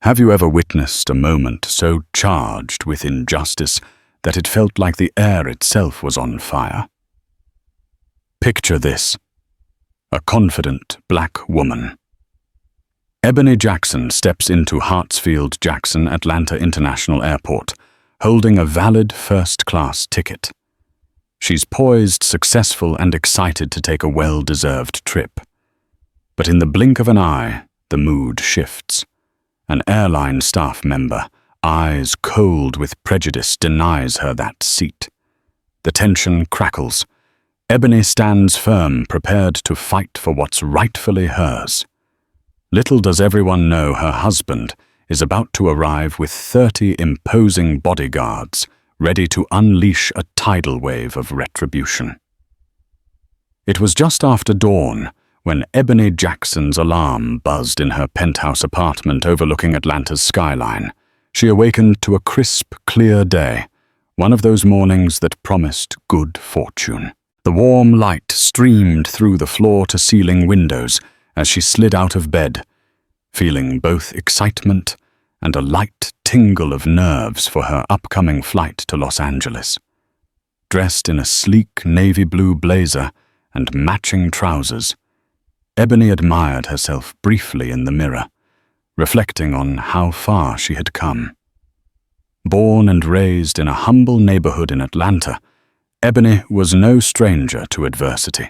Have you ever witnessed a moment so charged with injustice that it felt like the air itself was on fire? Picture this: a confident black woman. Ebony Jackson steps into Hartsfield-Jackson Atlanta International Airport, holding a valid first-class ticket. She's poised, successful, and excited to take a well-deserved trip. But in the blink of an eye, the mood shifts. An airline staff member, eyes cold with prejudice, denies her that seat. The tension crackles. Ebony stands firm, prepared to fight for what's rightfully hers. Little does everyone know her husband is about to arrive with 30 imposing bodyguards, ready to unleash a tidal wave of retribution. It was just after dawn when Ebony Jackson's alarm buzzed in her penthouse apartment overlooking Atlanta's skyline. She awakened to a crisp, clear day, one of those mornings that promised good fortune. The warm light streamed through the floor-to-ceiling windows as she slid out of bed, feeling both excitement and a light tingle of nerves for her upcoming flight to Los Angeles. Dressed in a sleek navy blue blazer and matching trousers, Ebony admired herself briefly in the mirror, reflecting on how far she had come. Born and raised in a humble neighborhood in Atlanta, Ebony was no stranger to adversity.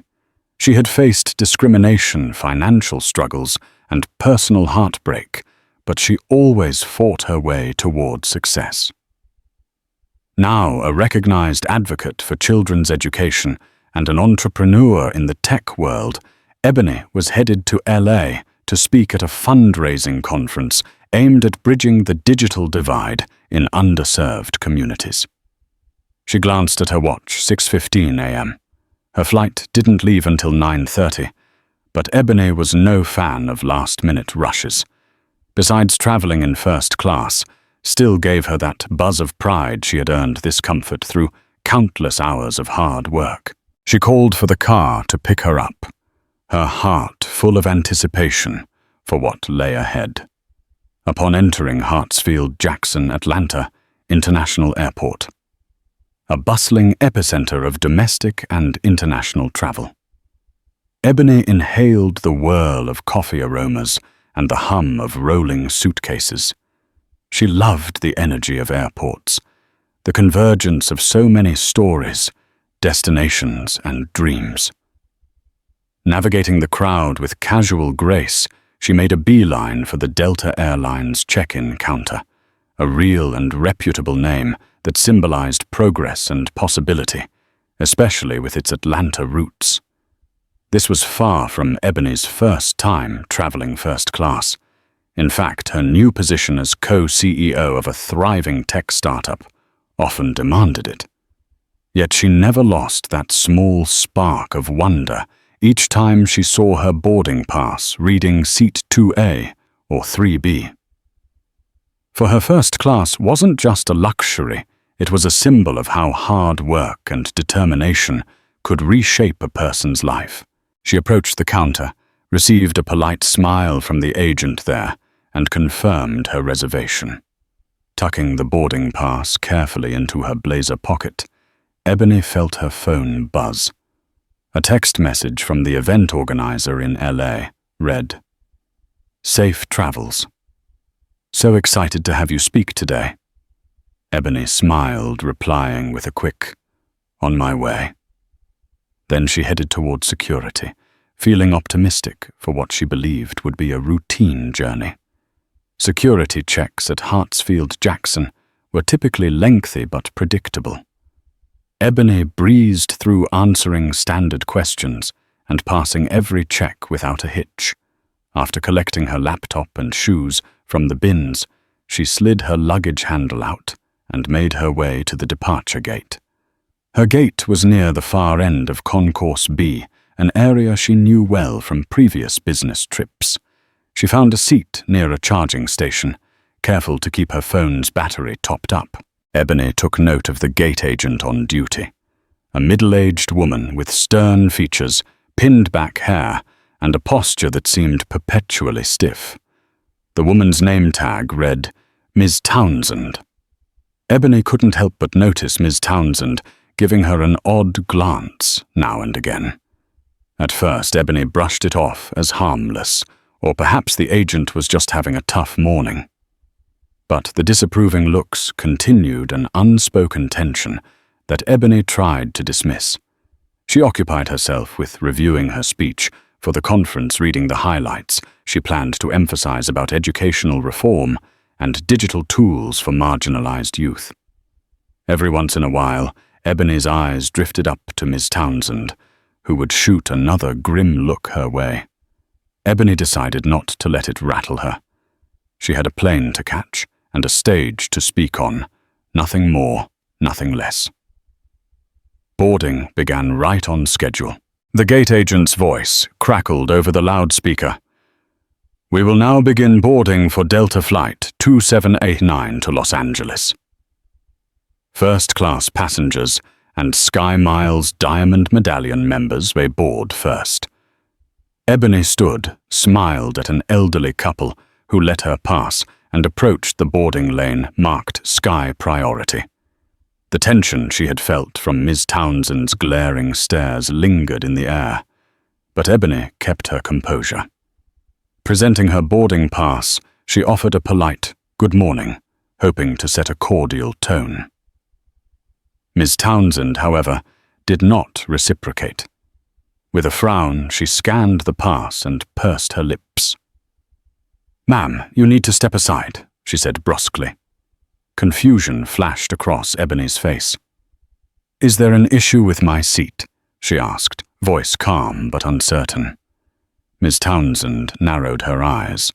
She had faced discrimination, financial struggles, and personal heartbreak, but she always fought her way toward success. Now a recognized advocate for children's education and an entrepreneur in the tech world, Ebony was headed to LA to speak at a fundraising conference aimed at bridging the digital divide in underserved communities. She glanced at her watch, 6:15 a.m. Her flight didn't leave until 9:30, but Ebony was no fan of last-minute rushes. Besides traveling in first class, still gave her that buzz of pride she had earned this comfort through countless hours of hard work. She called for the car to pick her up, her heart full of anticipation for what lay ahead. Upon entering Hartsfield-Jackson Atlanta International Airport, a bustling epicenter of domestic and international travel, Ebony inhaled the whirl of coffee aromas and the hum of rolling suitcases. She loved the energy of airports, the convergence of so many stories, destinations, and dreams. Navigating the crowd with casual grace, she made a beeline for the Delta Airlines check-in counter, a real and reputable name that symbolized progress and possibility, especially with its Atlanta roots. This was far from Ebony's first time traveling first class. In fact, her new position as co-CEO of a thriving tech startup often demanded it. Yet she never lost that small spark of wonder each time she saw her boarding pass reading Seat 2A or 3B. For her first class wasn't just a luxury, it was a symbol of how hard work and determination could reshape a person's life. She approached the counter, received a polite smile from the agent there, and confirmed her reservation. Tucking the boarding pass carefully into her blazer pocket, Ebony felt her phone buzz. A text message from the event organizer in LA read, "Safe travels. So excited to have you speak today." Ebony smiled, replying with a quick, "On my way." Then she headed toward security, feeling optimistic for what she believed would be a routine journey. Security checks at Hartsfield-Jackson were typically lengthy but predictable. Ebony breezed through answering standard questions and passing every check without a hitch. After collecting her laptop and shoes from the bins, she slid her luggage handle out and made her way to the departure gate. Her gate was near the far end of Concourse B, an area she knew well from previous business trips. She found a seat near a charging station, careful to keep her phone's battery topped up. Ebony took note of the gate agent on duty, a middle-aged woman with stern features, pinned-back hair, and a posture that seemed perpetually stiff. The woman's name tag read, Ms. Townsend. Ebony couldn't help but notice Ms. Townsend giving her an odd glance now and again. At first, Ebony brushed it off as harmless, or perhaps the agent was just having a tough morning. But the disapproving looks continued an unspoken tension that Ebony tried to dismiss. She occupied herself with reviewing her speech for the conference, reading the highlights she planned to emphasize about educational reform and digital tools for marginalized youth. Every once in a while, Ebony's eyes drifted up to Ms. Townsend, who would shoot another grim look her way. Ebony decided not to let it rattle her. She had a plane to catch and a stage to speak on, nothing more, nothing less. Boarding began right on schedule. The gate agent's voice crackled over the loudspeaker. "We will now begin boarding for Delta Flight 2789 to Los Angeles." First-class passengers and Sky Miles Diamond Medallion members may board first. Ebony stood, smiled at an elderly couple who let her pass and approached the boarding lane marked Sky Priority. The tension she had felt from Ms. Townsend's glaring stares lingered in the air, but Ebony kept her composure. Presenting her boarding pass, she offered a polite "good morning," hoping to set a cordial tone. Ms. Townsend, however, did not reciprocate. With a frown, she scanned the pass and pursed her lips. "Ma'am, you need to step aside," she said brusquely. Confusion flashed across Ebony's face. "Is there an issue with my seat?" she asked, voice calm but uncertain. Ms. Townsend narrowed her eyes.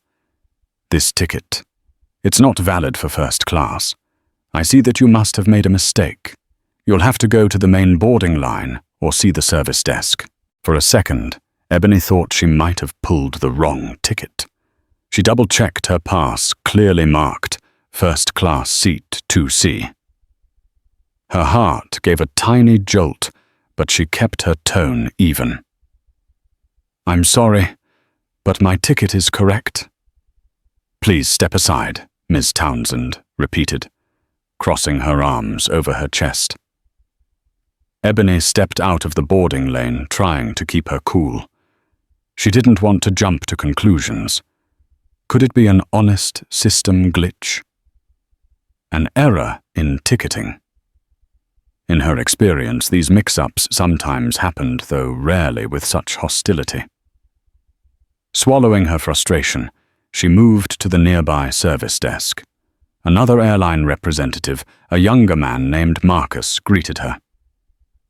"This ticket. It's not valid for first class. I see that you must have made a mistake. You'll have to go to the main boarding line or see the service desk." For a second, Ebony thought she might have pulled the wrong ticket. She double-checked her pass, clearly marked First Class Seat 2C. Her heart gave a tiny jolt, but she kept her tone even. "I'm sorry, but my ticket is correct." "Please step aside," Ms. Townsend repeated, crossing her arms over her chest. Ebony stepped out of the boarding lane, trying to keep her cool. She didn't want to jump to conclusions. Could it be an honest system glitch? An error in ticketing? In her experience, these mix-ups sometimes happened, though rarely with such hostility. Swallowing her frustration, she moved to the nearby service desk. Another airline representative, a younger man named Marcus, greeted her.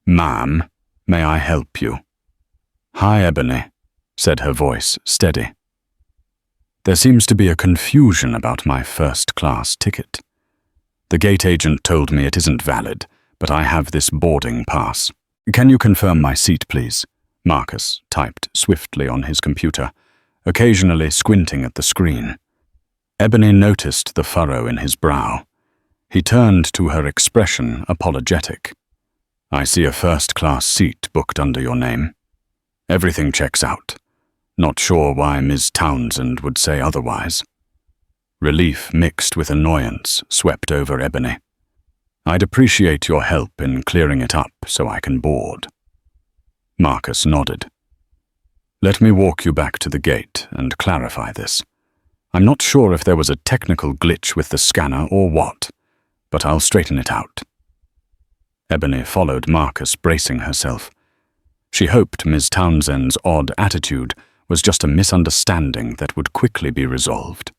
"Ma'am, may I help you?" "Hi, Ebony," said her voice steady. "There seems to be a confusion about my first-class ticket. The gate agent told me it isn't valid, but I have this boarding pass. Can you confirm my seat, please?" Marcus typed swiftly on his computer, occasionally squinting at the screen. Ebony noticed the furrow in his brow. He turned to her, expression apologetic. "I see a first-class seat booked under your name. Everything checks out. Not sure why Ms. Townsend would say otherwise." Relief mixed with annoyance swept over Ebony. "I'd appreciate your help in clearing it up so I can board." Marcus nodded. "Let me walk you back to the gate and clarify this. I'm not sure if there was a technical glitch with the scanner or what, but I'll straighten it out." Ebony followed Marcus, bracing herself. She hoped Ms. Townsend's odd attitude was just a misunderstanding that would quickly be resolved.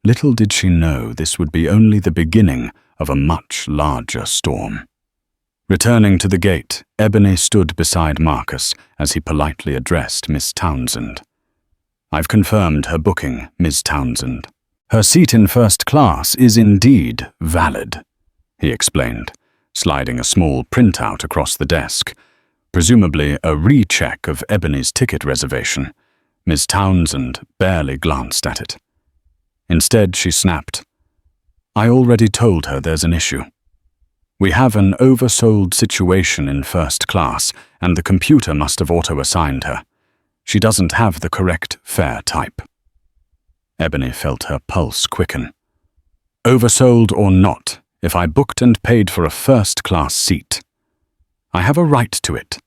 Little did she know this would be only the beginning of a much larger storm. Returning to the gate, Ebony stood beside Marcus as he politely addressed Miss Townsend. "I've confirmed her booking, Ms. Townsend. Her seat in first class is indeed valid," he explained, sliding a small printout across the desk, presumably a recheck of Ebony's ticket reservation. Ms. Townsend barely glanced at it. Instead, she snapped, "I already told her there's an issue. We have an oversold situation in first class, and the computer must have auto-assigned her. She doesn't have the correct fare type." Ebony felt her pulse quicken. Oversold or not, if I booked and paid for a first-class seat, I have a right to it,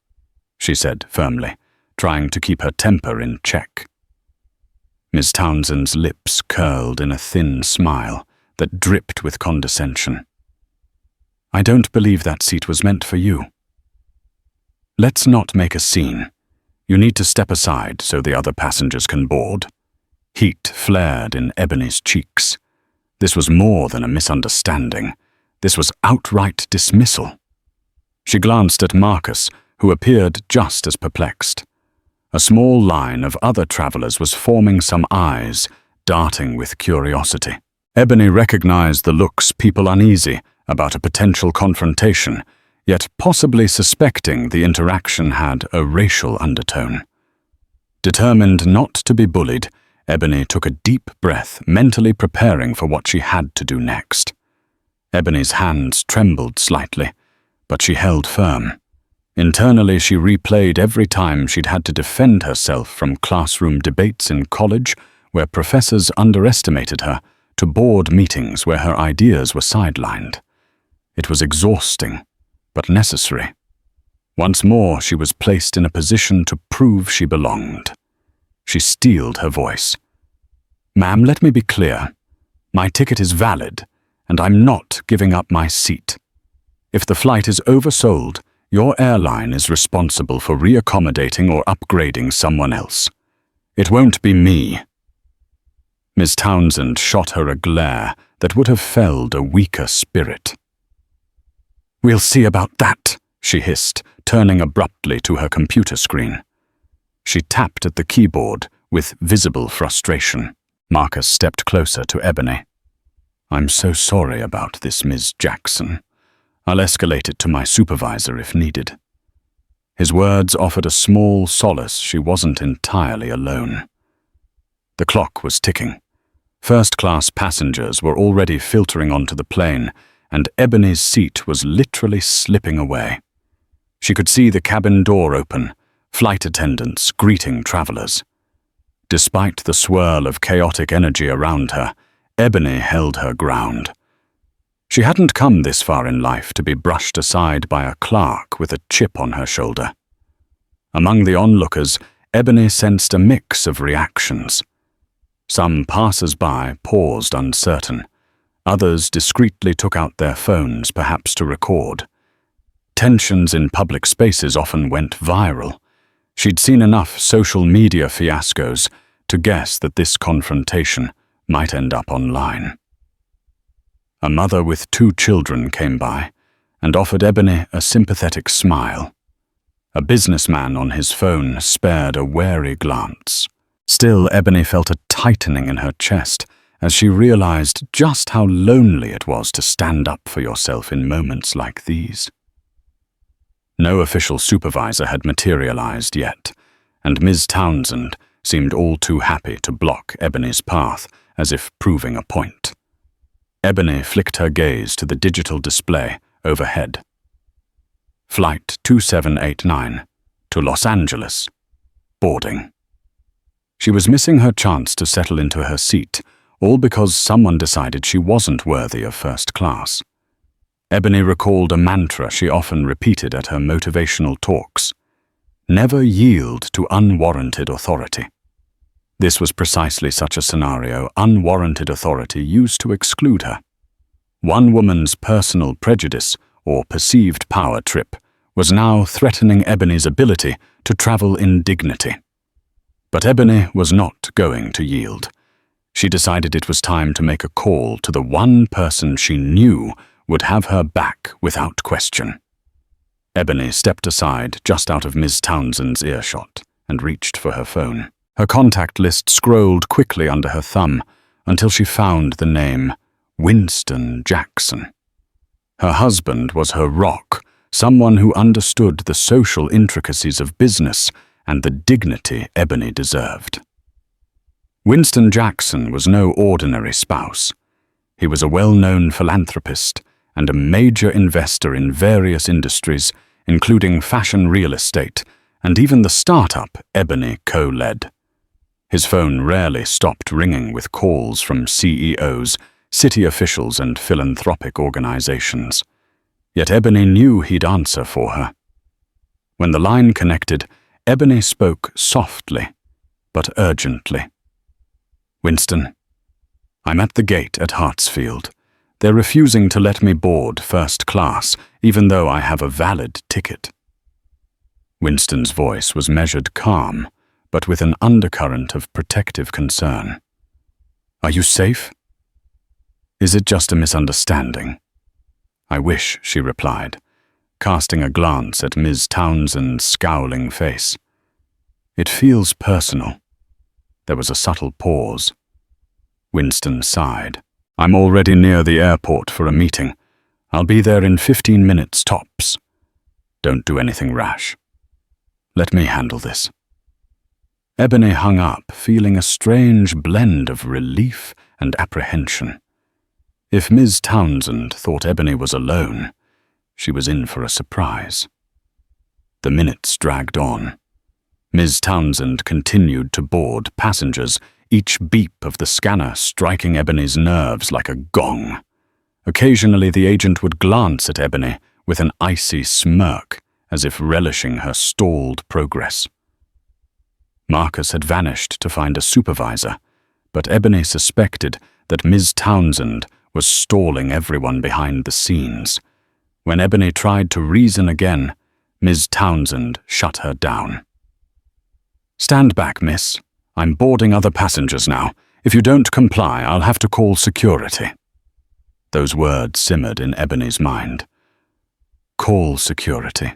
she said firmly, trying to keep her temper in check. Miss Townsend's lips curled in a thin smile that dripped with condescension. I don't believe that seat was meant for you. Let's not make a scene. You need to step aside so the other passengers can board. Heat flared in Ebony's cheeks. This was more than a misunderstanding. This was outright dismissal. She glanced at Marcus, who appeared just as perplexed. A small line of other travelers was forming some eyes, darting with curiosity. Ebony recognized the looks people uneasy about a potential confrontation, yet possibly suspecting the interaction had a racial undertone. Determined not to be bullied, Ebony took a deep breath, mentally preparing for what she had to do next. Ebony's hands trembled slightly, but she held firm. Internally, she replayed every time she'd had to defend herself from classroom debates in college where professors underestimated her to board meetings where her ideas were sidelined. It was exhausting, but necessary. Once more, she was placed in a position to prove she belonged. She steeled her voice. Ma'am, let me be clear. My ticket is valid, and I'm not giving up my seat. If the flight is oversold, your airline is responsible for reaccommodating or upgrading someone else. It won't be me. Miss Townsend shot her a glare that would have felled a weaker spirit. We'll see about that, she hissed, turning abruptly to her computer screen. She tapped at the keyboard with visible frustration. Marcus stepped closer to Ebony. I'm so sorry about this, Ms. Jackson. I'll escalate it to my supervisor if needed. His words offered a small solace she wasn't entirely alone. The clock was ticking. First-class passengers were already filtering onto the plane, and Ebony's seat was literally slipping away. She could see the cabin door open, flight attendants greeting travelers. Despite the swirl of chaotic energy around her, Ebony held her ground. She hadn't come this far in life to be brushed aside by a clerk with a chip on her shoulder. Among the onlookers, Ebony sensed a mix of reactions. Some passers-by paused uncertain. Others discreetly took out their phones, perhaps to record. Tensions in public spaces often went viral. She'd seen enough social media fiascos to guess that this confrontation might end up online. A mother with 2 children came by and offered Ebony a sympathetic smile. A businessman on his phone spared a wary glance. Still, Ebony felt a tightening in her chest as she realized just how lonely it was to stand up for yourself in moments like these. No official supervisor had materialized yet, and Ms. Townsend seemed all too happy to block Ebony's path as if proving a point. Ebony flicked her gaze to the digital display overhead. Flight 2789 to Los Angeles. Boarding. She was missing her chance to settle into her seat, all because someone decided she wasn't worthy of first class. Ebony recalled a mantra she often repeated at her motivational talks. Never yield to unwarranted authority. This was precisely such a scenario unwarranted authority used to exclude her. One woman's personal prejudice or perceived power trip was now threatening Ebony's ability to travel in dignity. But Ebony was not going to yield. She decided it was time to make a call to the one person she knew would have her back without question. Ebony stepped aside just out of Ms. Townsend's earshot and reached for her phone. Her contact list scrolled quickly under her thumb until she found the name Winston Jackson. Her husband was her rock, someone who understood the social intricacies of business and the dignity Ebony deserved. Winston Jackson was no ordinary spouse. He was a well-known philanthropist and a major investor in various industries, including fashion real estate and even the startup Ebony co-led. His phone rarely stopped ringing with calls from CEOs, city officials, and philanthropic organizations. Yet Ebony knew he'd answer for her. When the line connected, Ebony spoke softly, but urgently. "Winston, I'm at the gate at Hartsfield. They're refusing to let me board first class, even though I have a valid ticket." Winston's voice was measured calm, but with an undercurrent of protective concern. "Are you safe? Is it just a misunderstanding?" "I wish," she replied, casting a glance at Ms. Townsend's scowling face. "It feels personal." There was a subtle pause. Winston sighed. "I'm already near the airport for a meeting. I'll be there in 15 minutes tops. Don't do anything rash. Let me handle this." Ebony hung up, feeling a strange blend of relief and apprehension. If Ms. Townsend thought Ebony was alone, she was in for a surprise. The minutes dragged on. Ms. Townsend continued to board passengers, each beep of the scanner striking Ebony's nerves like a gong. Occasionally the agent would glance at Ebony with an icy smirk, as if relishing her stalled progress. Marcus had vanished to find a supervisor, but Ebony suspected that Ms. Townsend was stalling everyone behind the scenes. When Ebony tried to reason again, Ms. Townsend shut her down. "Stand back, miss. I'm boarding other passengers now. If you don't comply, I'll have to call security." Those words simmered in Ebony's mind. Call security.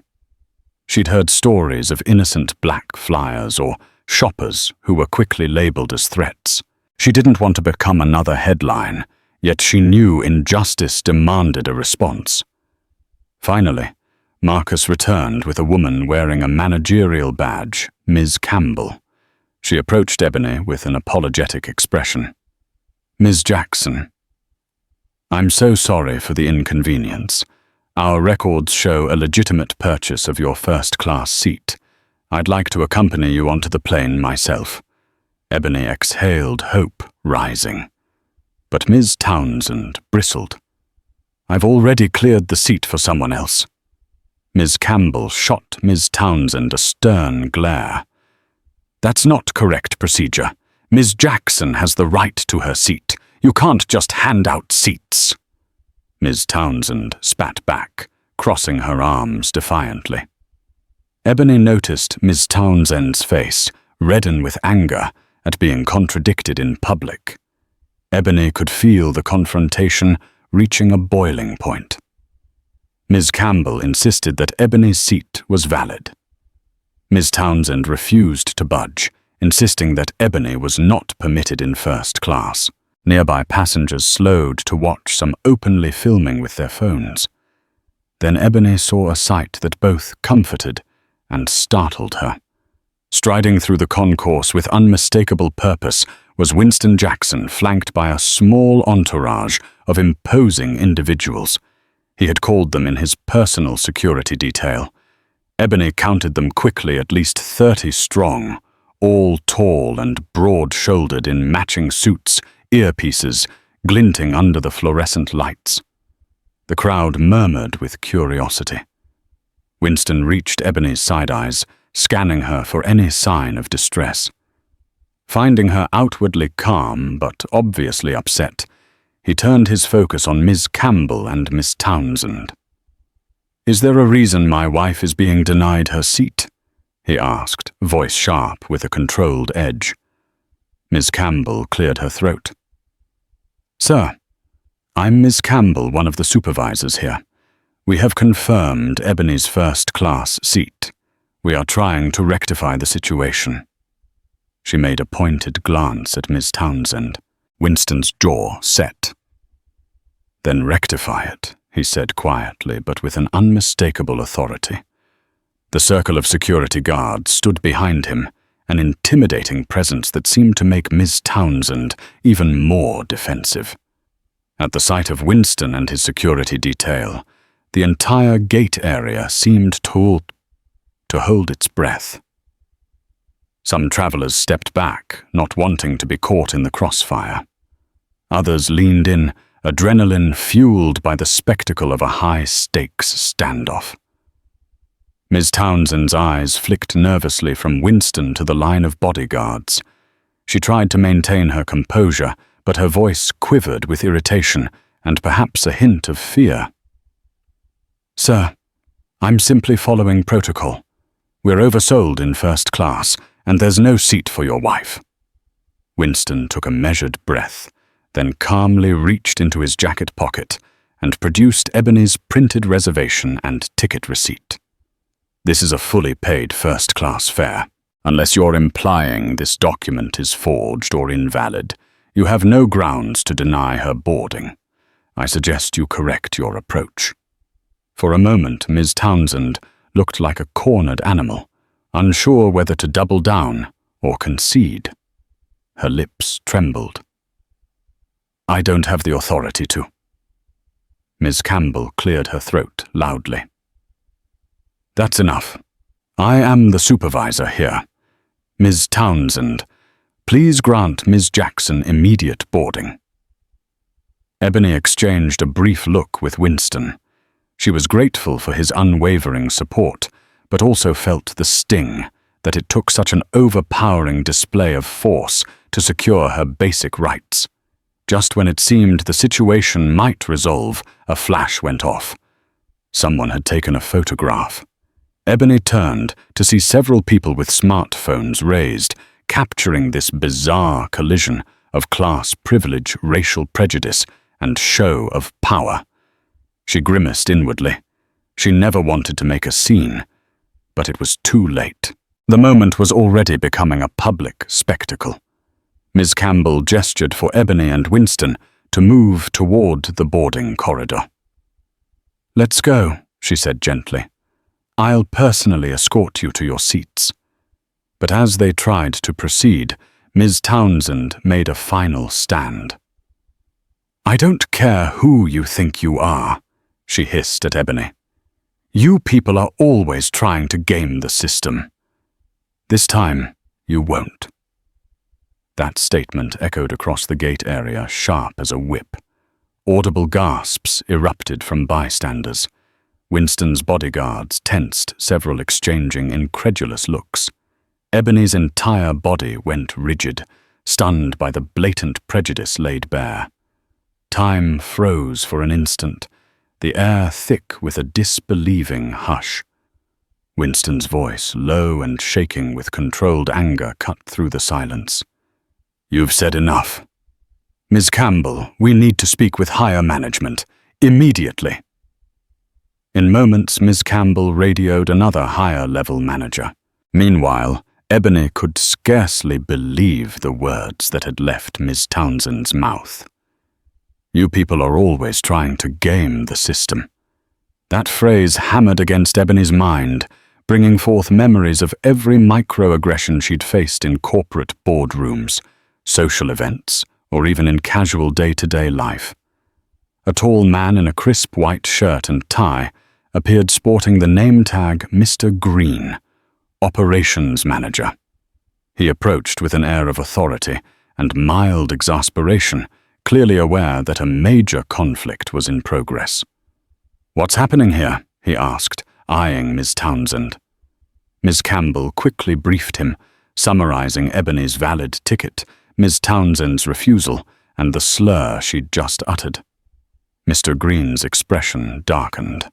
She'd heard stories of innocent black flyers or shoppers who were quickly labeled as threats. She didn't want to become another headline, yet she knew injustice demanded a response. Finally, Marcus returned with a woman wearing a managerial badge, Ms. Campbell. She approached Ebony with an apologetic expression. "Ms. Jackson, I'm so sorry for the inconvenience. Our records show a legitimate purchase of your first-class seat. I'd like to accompany you onto the plane myself." Ebony exhaled hope, rising. But Ms. Townsend bristled. "I've already cleared the seat for someone else." Ms. Campbell shot Ms. Townsend a stern glare. "That's not correct procedure. Ms. Jackson has the right to her seat. You can't just hand out seats." Ms. Townsend spat back, crossing her arms defiantly. Ebony noticed Ms. Townsend's face redden with anger at being contradicted in public. Ebony could feel the confrontation reaching a boiling point. Ms. Campbell insisted that Ebony's seat was valid. Ms. Townsend refused to budge, insisting that Ebony was not permitted in first class. Nearby passengers slowed to watch some openly filming with their phones. Then Ebony saw a sight that both comforted and startled her. Striding through the concourse with unmistakable purpose was Winston Jackson, flanked by a small entourage of imposing individuals. He had called them in his personal security detail. Ebony counted them quickly, at least 30 strong, all tall and broad-shouldered in matching suits, earpieces, glinting under the fluorescent lights. The crowd murmured with curiosity. Winston reached Ebony's side eyes, scanning her for any sign of distress. Finding her outwardly calm but obviously upset, he turned his focus on Ms. Campbell and Miss Townsend. "Is there a reason my wife is being denied her seat?" he asked, voice sharp with a controlled edge. Ms. Campbell cleared her throat. "Sir, I'm Ms. Campbell, one of the supervisors here. We have confirmed Ebony's first-class seat. We are trying to rectify the situation." She made a pointed glance at Ms. Townsend. Winston's jaw set. "Then rectify it," he said quietly, but with an unmistakable authority. The circle of security guards stood behind him, an intimidating presence that seemed to make Ms. Townsend even more defensive. At the sight of Winston and his security detail, the entire gate area seemed to hold its breath. Some travelers stepped back, not wanting to be caught in the crossfire. Others leaned in, adrenaline fueled by the spectacle of a high-stakes standoff. Ms. Townsend's eyes flicked nervously from Winston to the line of bodyguards. She tried to maintain her composure, but her voice quivered with irritation and perhaps a hint of fear. "Sir, I'm simply following protocol. We're oversold in first class, and there's no seat for your wife." Winston took a measured breath, then calmly reached into his jacket pocket and produced Ebony's printed reservation and ticket receipt. "This is a fully paid first-class fare. Unless you're implying this document is forged or invalid, you have no grounds to deny her boarding. I suggest you correct your approach." For a moment, Ms. Townsend looked like a cornered animal, unsure whether to double down or concede. Her lips trembled. "I don't have the authority to." Ms. Campbell cleared her throat loudly. "That's enough. I am the supervisor here. Ms. Townsend, please grant Ms. Jackson immediate boarding." Ebony exchanged a brief look with Winston. She was grateful for his unwavering support, but also felt the sting that it took such an overpowering display of force to secure her basic rights. Just when it seemed the situation might resolve, a flash went off. Someone had taken a photograph. Ebony turned to see several people with smartphones raised, capturing this bizarre collision of class privilege, racial prejudice, and show of power. She grimaced inwardly. She never wanted to make a scene, but it was too late. The moment was already becoming a public spectacle. Ms. Campbell gestured for Ebony and Winston to move toward the boarding corridor. "Let's go," she said gently. "I'll personally escort you to your seats." But as they tried to proceed, Ms. Townsend made a final stand. "I don't care who you think you are," she hissed at Ebony. "You people are always trying to game the system. This time, you won't." That statement echoed across the gate area, sharp as a whip. Audible gasps erupted from bystanders. Winston's bodyguards tensed, several exchanging incredulous looks. Ebony's entire body went rigid, stunned by the blatant prejudice laid bare. Time froze for an instant, the air thick with a disbelieving hush. Winston's voice, low and shaking with controlled anger, cut through the silence. "You've said enough. Ms. Campbell, we need to speak with higher management, immediately." In moments, Ms. Campbell radioed another higher-level manager. Meanwhile, Ebony could scarcely believe the words that had left Ms. Townsend's mouth. "You people are always trying to game the system." That phrase hammered against Ebony's mind, bringing forth memories of every microaggression she'd faced in corporate boardrooms, social events, or even in casual day-to-day life. A tall man in a crisp white shirt and tie appeared sporting the name tag Mr. Green, operations manager. He approached with an air of authority and mild exasperation, clearly aware that a major conflict was in progress. "What's happening here?" he asked, eyeing Ms. Townsend. Ms. Campbell quickly briefed him, summarizing Ebony's valid ticket, Ms. Townsend's refusal, and the slur she'd just uttered. Mr. Green's expression darkened.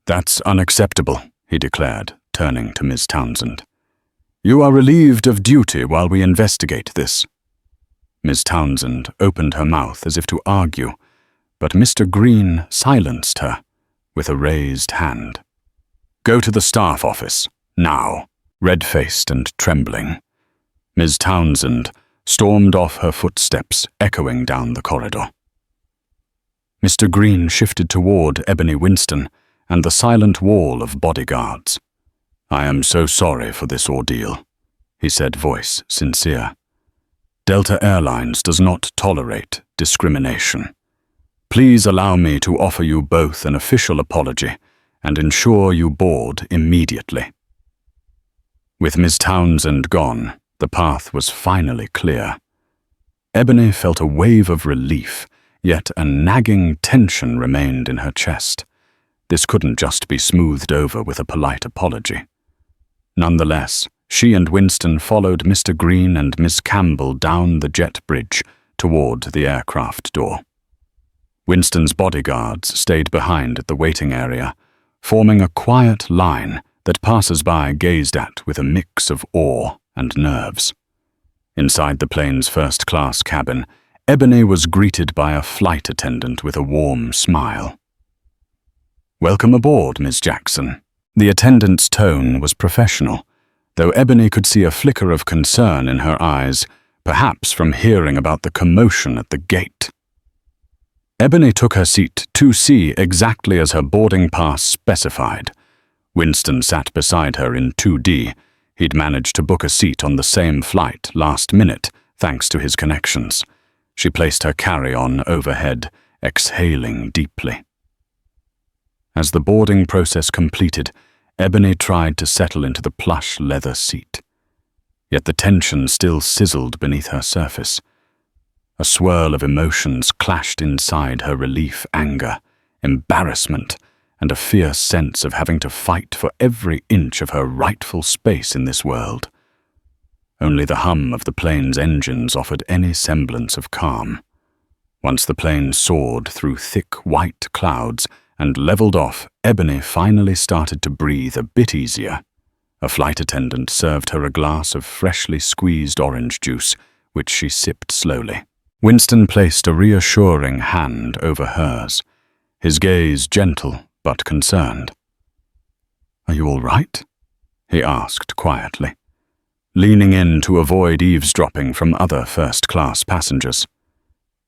"That's unacceptable," he declared, turning to Ms. Townsend. "You are relieved of duty while we investigate this." Ms. Townsend opened her mouth as if to argue, but Mr. Green silenced her with a raised hand. "Go to the staff office, now." Red-faced and trembling, Ms. Townsend stormed off her footsteps, echoing down the corridor. Mr. Green shifted toward Ebony Winston and the silent wall of bodyguards. "I am so sorry for this ordeal," he said, voice sincere. "Delta Airlines does not tolerate discrimination. Please allow me to offer you both an official apology and ensure you board immediately." With Miss Townsend gone, the path was finally clear. Ebony felt a wave of relief, yet a nagging tension remained in her chest. This couldn't just be smoothed over with a polite apology. Nonetheless, she and Winston followed Mr. Green and Miss Campbell down the jet bridge toward the aircraft door. Winston's bodyguards stayed behind at the waiting area, forming a quiet line that passers-by gazed at with a mix of awe and nerves. Inside the plane's first-class cabin, Ebony was greeted by a flight attendant with a warm smile. "Welcome aboard, Miss Jackson." The attendant's tone was professional, though Ebony could see a flicker of concern in her eyes, perhaps from hearing about the commotion at the gate. Ebony took her seat 2C exactly as her boarding pass specified. Winston sat beside her in 2D. He'd managed to book a seat on the same flight last minute, thanks to his connections. She placed her carry-on overhead, exhaling deeply. As the boarding process completed, Ebony tried to settle into the plush leather seat. Yet the tension still sizzled beneath her surface. A swirl of emotions clashed inside her: relief, anger, embarrassment, and a fierce sense of having to fight for every inch of her rightful space in this world. Only the hum of the plane's engines offered any semblance of calm. Once the plane soared through thick white clouds and leveled off, Ebony finally started to breathe a bit easier. A flight attendant served her a glass of freshly squeezed orange juice, which she sipped slowly. Winston placed a reassuring hand over hers, his gaze gentle but concerned. "Are you all right?" he asked quietly, leaning in to avoid eavesdropping from other first-class passengers.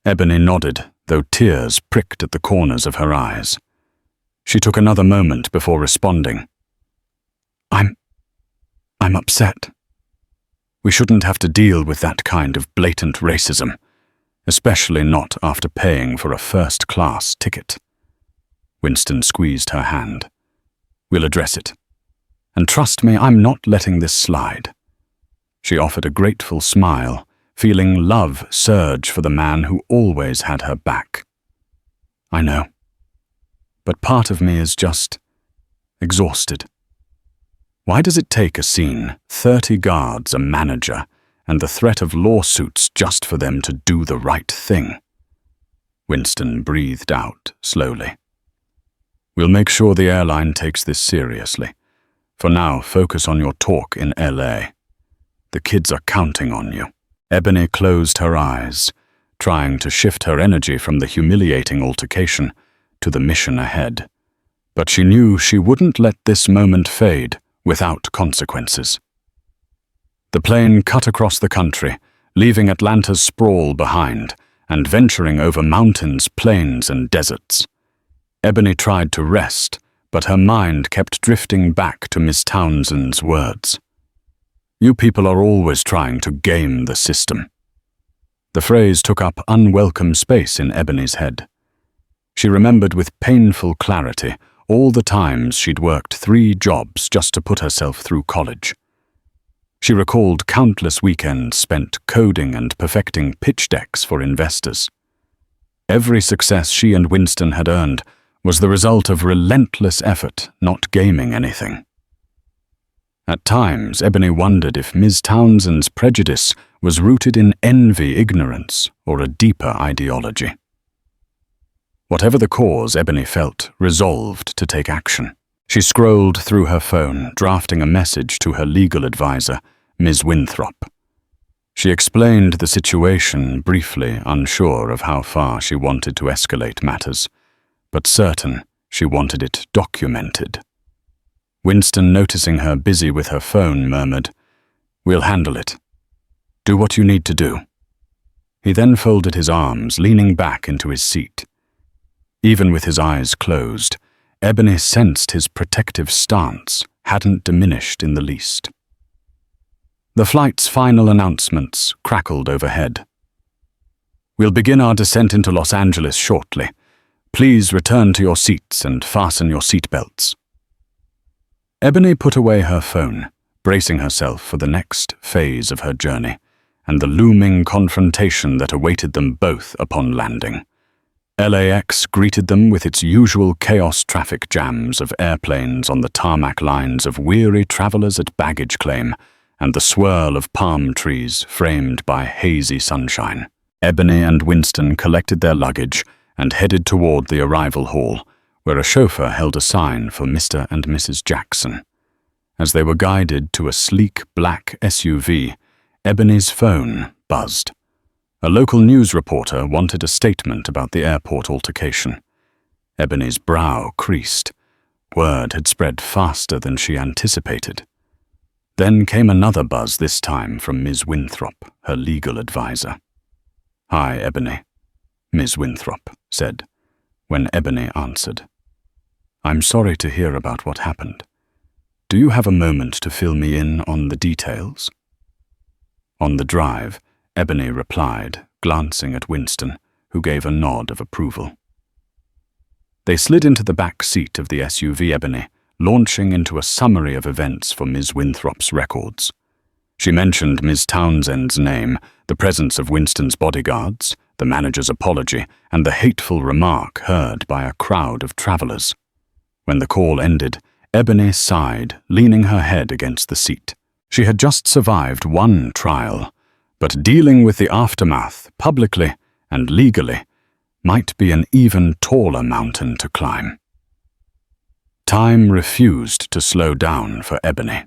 Ebony nodded, though tears pricked at the corners of her eyes. She took another moment before responding. I'm upset. We shouldn't have to deal with that kind of blatant racism, especially not after paying for a first-class ticket." Winston squeezed her hand. "We'll address it. And trust me, I'm not letting this slide." She offered a grateful smile, feeling love surge for the man who always had her back. "I know. But part of me is just exhausted. Why does it take a scene, 30 guards, a manager, and the threat of lawsuits just for them to do the right thing?" Winston breathed out slowly. "We'll make sure the airline takes this seriously. For now, focus on your talk in LA. The kids are counting on you." Ebony closed her eyes, trying to shift her energy from the humiliating altercation to the mission ahead. But she knew she wouldn't let this moment fade without consequences. The plane cut across the country, leaving Atlanta's sprawl behind and venturing over mountains, plains, and deserts. Ebony tried to rest, but her mind kept drifting back to Miss Townsend's words. "You people are always trying to game the system." The phrase took up unwelcome space in Ebony's head. She remembered with painful clarity all the times she'd worked 3 jobs just to put herself through college. She recalled countless weekends spent coding and perfecting pitch decks for investors. Every success she and Winston had earned was the result of relentless effort, not gaming anything. At times, Ebony wondered if Ms. Townsend's prejudice was rooted in envy, ignorance, or a deeper ideology. Whatever the cause, Ebony felt resolved to take action. She scrolled through her phone, drafting a message to her legal advisor, Ms. Winthrop. She explained the situation briefly, unsure of how far she wanted to escalate matters, but certain she wanted it documented. Winston, noticing her busy with her phone, murmured, "We'll handle it. Do what you need to do." He then folded his arms, leaning back into his seat. Even with his eyes closed, Ebony sensed his protective stance hadn't diminished in the least. The flight's final announcements crackled overhead. "We'll begin our descent into Los Angeles shortly. Please return to your seats and fasten your seatbelts." Ebony put away her phone, bracing herself for the next phase of her journey and the looming confrontation that awaited them both upon landing. LAX greeted them with its usual chaos traffic jams of airplanes on the tarmac lines of weary travelers at baggage claim and the swirl of palm trees framed by hazy sunshine. Ebony and Winston collected their luggage and headed toward the arrival hall, where a chauffeur held a sign for Mr. and Mrs. Jackson. As they were guided to a sleek black SUV, Ebony's phone buzzed. A local news reporter wanted a statement about the airport altercation. Ebony's brow creased. Word had spread faster than she anticipated. Then came another buzz, this time from Ms. Winthrop, her legal advisor. "Hi, Ebony," Ms. Winthrop said, when Ebony answered. "I'm sorry to hear about what happened. Do you have a moment to fill me in on the details?" On the drive, Ebony replied, glancing at Winston, who gave a nod of approval. They slid into the back seat of the SUV Ebony, launching into a summary of events for Ms. Winthrop's records. She mentioned Ms. Townsend's name, the presence of Winston's bodyguards, the manager's apology, and the hateful remark heard by a crowd of travelers. When the call ended, Ebony sighed, leaning her head against the seat. She had just survived one trial, but dealing with the aftermath publicly and legally might be an even taller mountain to climb. Time refused to slow down for Ebony.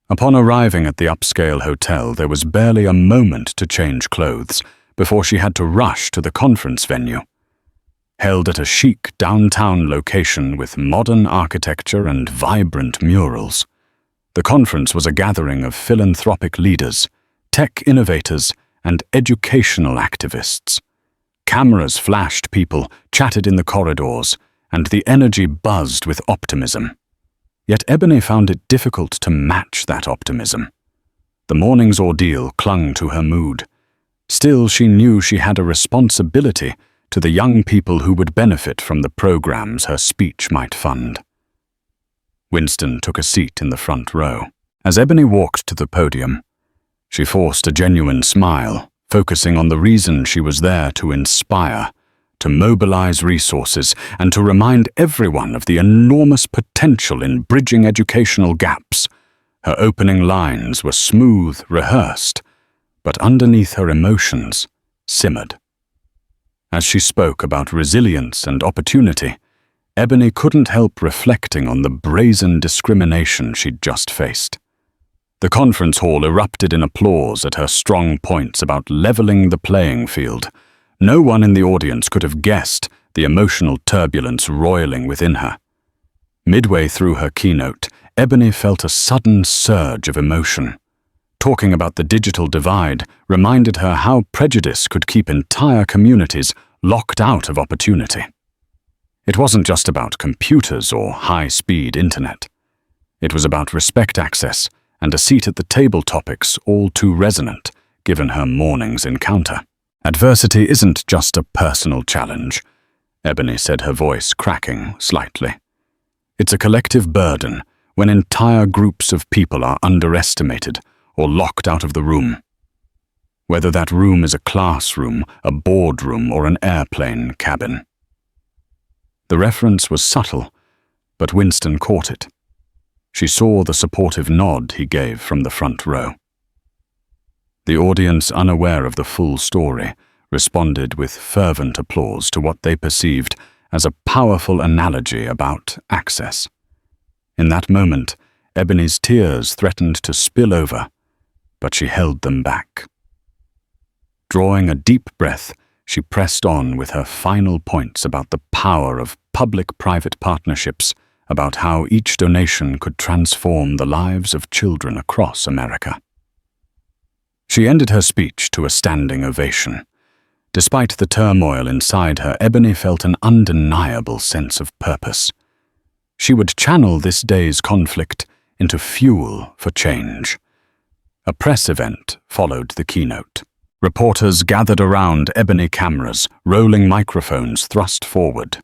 Upon arriving at the upscale hotel, there was barely a moment to change clothes before she had to rush to the conference venue. Held at a chic downtown location with modern architecture and vibrant murals, the conference was a gathering of philanthropic leaders, tech innovators, and educational activists. Cameras flashed, people chatted in the corridors, and the energy buzzed with optimism. Yet Ebony found it difficult to match that optimism. The morning's ordeal clung to her mood. Still, she knew she had a responsibility to the young people who would benefit from the programs her speech might fund. Winston took a seat in the front row. As Ebony walked to the podium, she forced a genuine smile, focusing on the reason she was there to inspire, to mobilize resources, and to remind everyone of the enormous potential in bridging educational gaps. Her opening lines were smooth, rehearsed, but underneath her emotions simmered. As she spoke about resilience and opportunity, Ebony couldn't help reflecting on the brazen discrimination she'd just faced. The conference hall erupted in applause at her strong points about leveling the playing field. No one in the audience could have guessed the emotional turbulence roiling within her. Midway through her keynote, Ebony felt a sudden surge of emotion. Talking about the digital divide reminded her how prejudice could keep entire communities locked out of opportunity. It wasn't just about computers or high-speed internet. It was about respect access and a seat at the table, topics all too resonant given her morning's encounter. "Adversity isn't just a personal challenge," Ebony said, her voice cracking slightly. "It's a collective burden when entire groups of people are underestimated or locked out of the room. Whether that room is a classroom, a boardroom, or an airplane cabin." The reference was subtle, but Winston caught it. She saw the supportive nod he gave from the front row. The audience, unaware of the full story, responded with fervent applause to what they perceived as a powerful analogy about access. In that moment, Ebony's tears threatened to spill over, but she held them back. Drawing a deep breath, she pressed on with her final points about the power of public-private partnerships, about how each donation could transform the lives of children across America. She ended her speech to a standing ovation. Despite the turmoil inside her, Ebony felt an undeniable sense of purpose. She would channel this day's conflict into fuel for change. A press event followed the keynote. Reporters gathered around ebony cameras, rolling microphones thrust forward.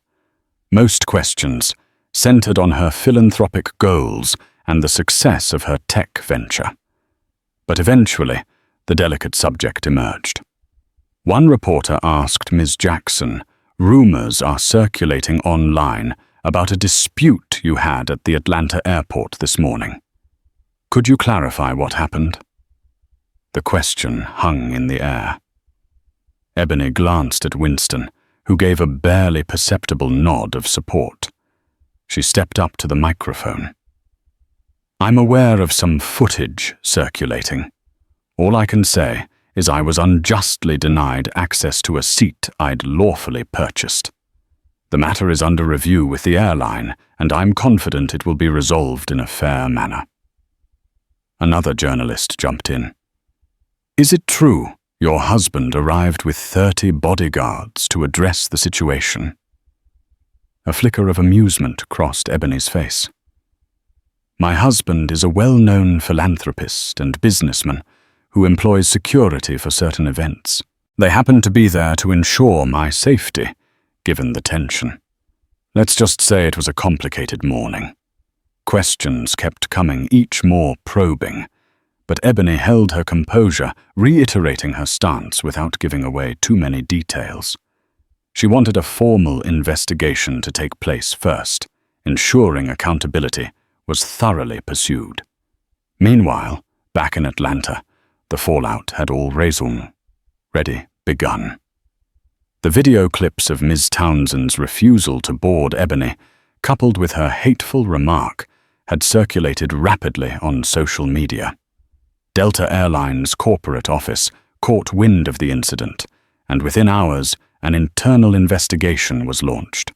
Most questions centered on her philanthropic goals and the success of her tech venture. But eventually, the delicate subject emerged. One reporter asked Ms. Jackson, "Rumors are circulating online about a dispute you had at the Atlanta airport this morning. Could you clarify what happened?" The question hung in the air. Ebony glanced at Winston, who gave a barely perceptible nod of support. She stepped up to the microphone. "I'm aware of some footage circulating. All I can say is I was unjustly denied access to a seat I'd lawfully purchased. The matter is under review with the airline, and I'm confident it will be resolved in a fair manner." Another journalist jumped in. "Is it true your husband arrived with 30 bodyguards to address the situation?" A flicker of amusement crossed Ebony's face. "My husband is a well-known philanthropist and businessman who employs security for certain events. They happen to be there to ensure my safety, given the tension. Let's just say it was a complicated morning." Questions kept coming, each more probing, but Ebony held her composure, reiterating her stance without giving away too many details. She wanted a formal investigation to take place first, ensuring accountability was thoroughly pursued. Meanwhile, back in Atlanta, the fallout had already begun. The video clips of Ms. Townsend's refusal to board Ebony, coupled with her hateful remark, had circulated rapidly on social media. Delta Airlines' corporate office caught wind of the incident, and within hours, an internal investigation was launched.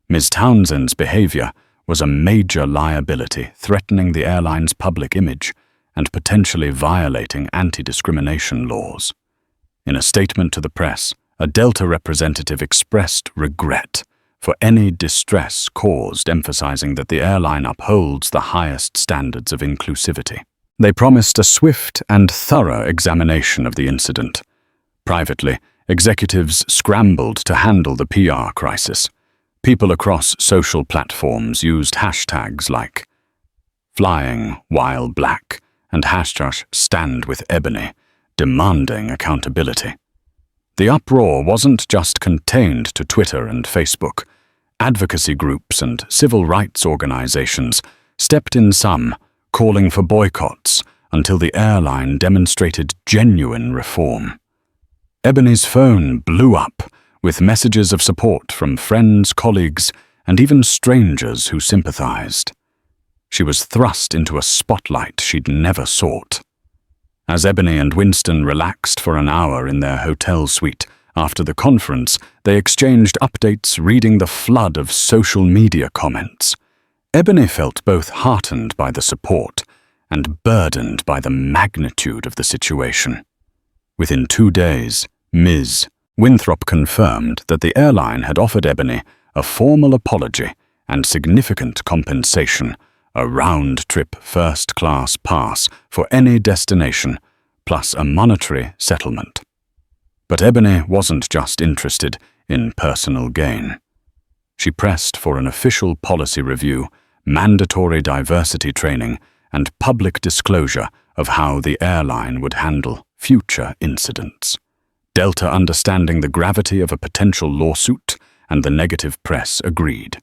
Ms. Townsend's behavior was a major liability threatening the airline's public image and potentially violating anti-discrimination laws. In a statement to the press, a Delta representative expressed regret for any distress caused, emphasizing that the airline upholds the highest standards of inclusivity. They promised a swift and thorough examination of the incident. Privately, executives scrambled to handle the PR crisis. People across social platforms used hashtags like #FlyingWhileBlack and #StandWithEbony, demanding accountability. The uproar wasn't just contained to Twitter and Facebook. Advocacy groups and civil rights organizations stepped in, some calling for boycotts, until the airline demonstrated genuine reform. Ebony's phone blew up with messages of support from friends, colleagues, and even strangers who sympathized. She was thrust into a spotlight she'd never sought. As Ebony and Winston relaxed for an hour in their hotel suite after the conference, they exchanged updates, reading the flood of social media comments. Ebony felt both heartened by the support and burdened by the magnitude of the situation. Within 2 days, Ms. Winthrop confirmed that the airline had offered Ebony a formal apology and significant compensation, a round-trip first-class pass for any destination, plus a monetary settlement. But Ebony wasn't just interested in personal gain. She pressed for an official policy review, mandatory diversity training, and public disclosure of how the airline would handle future incidents. Delta, understanding the gravity of a potential lawsuit and the negative press, agreed.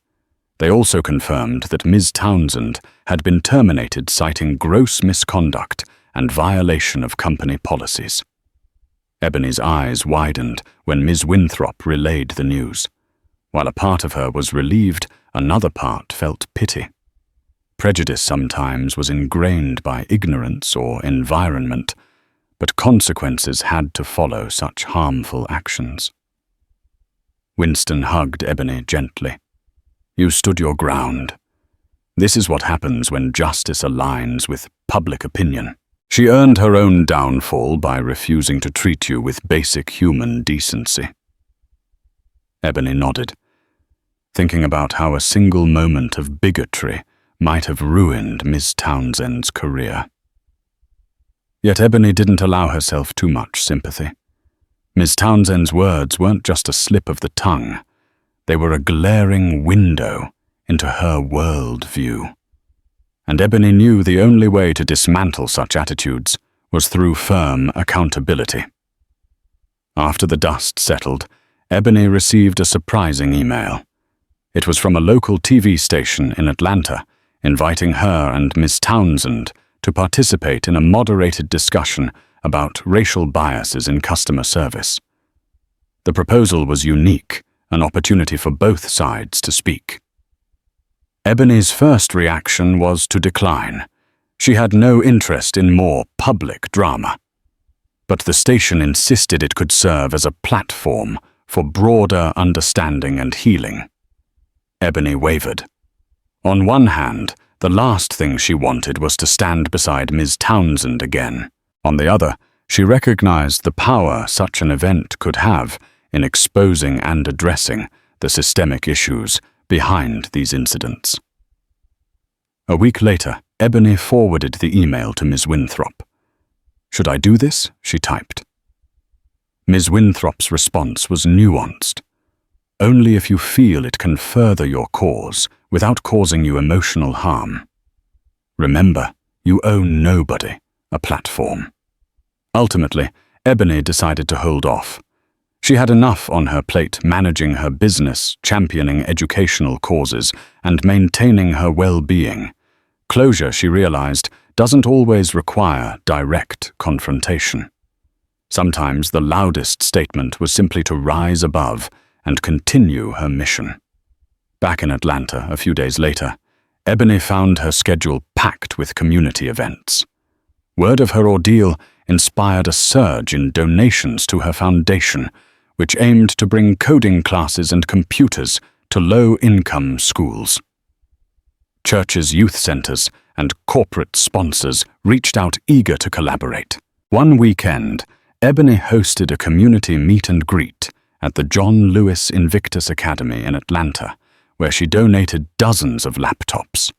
They also confirmed that Ms. Townsend had been terminated, citing gross misconduct and violation of company policies. Ebony's eyes widened when Ms. Winthrop relayed the news. While a part of her was relieved, another part felt pity. Prejudice sometimes was ingrained by ignorance or environment, but consequences had to follow such harmful actions. Winston hugged Ebony gently. "You stood your ground. This is what happens when justice aligns with public opinion. She earned her own downfall by refusing to treat you with basic human decency." Ebony nodded, thinking about how a single moment of bigotry might have ruined Miss Townsend's career. Yet Ebony didn't allow herself too much sympathy. Miss Townsend's words weren't just a slip of the tongue. They were a glaring window into her world view. and Ebony knew the only way to dismantle such attitudes was through firm accountability. After the dust settled, Ebony received a surprising email. It was from a local TV station in Atlanta, inviting her and Ms. Townsend to participate in a moderated discussion about racial biases in customer service. The proposal was unique, an opportunity for both sides to speak. Ebony's first reaction was to decline. She had no interest in more public drama. But the station insisted it could serve as a platform for broader understanding and healing. Ebony wavered. On one hand, the last thing she wanted was to stand beside Ms. Townsend again. On the other, she recognized the power such an event could have in exposing and addressing the systemic issues behind these incidents. A week later, Ebony forwarded the email to Ms. Winthrop. "Should I do this?" she typed. Ms. Winthrop's response was nuanced. "Only if you feel it can further your cause without causing you emotional harm. Remember, you owe nobody a platform." Ultimately, Ebony decided to hold off. She had enough on her plate managing her business, championing educational causes, and maintaining her well-being. Closure, she realized, doesn't always require direct confrontation. Sometimes the loudest statement was simply to rise above and continue her mission. Back in Atlanta a few days later, Ebony found her schedule packed with community events. Word of her ordeal inspired a surge in donations to her foundation, which aimed to bring coding classes and computers to low-income schools. Churches, youth centers, and corporate sponsors reached out eager to collaborate. One weekend, Ebony hosted a community meet and greet at the John Lewis Invictus Academy in Atlanta, where she donated dozens of laptops.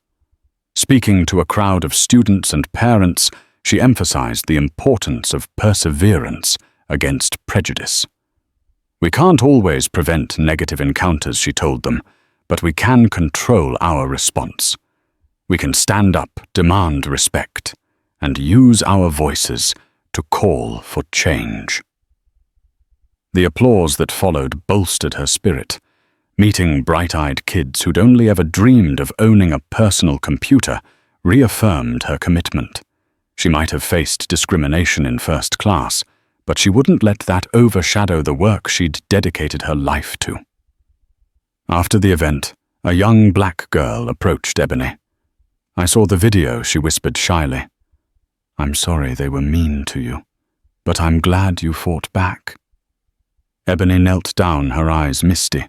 Speaking to a crowd of students and parents, she emphasized the importance of perseverance against prejudice. "We can't always prevent negative encounters," she told them, "but we can control our response. We can stand up, demand respect, and use our voices to call for change." The applause that followed bolstered her spirit. Meeting bright-eyed kids who'd only ever dreamed of owning a personal computer reaffirmed her commitment. She might have faced discrimination in first class, but she wouldn't let that overshadow the work she'd dedicated her life to. After the event, a young black girl approached Ebony. "I saw the video," she whispered shyly. "I'm sorry they were mean to you, but I'm glad you fought back." Ebony knelt down, her eyes misty,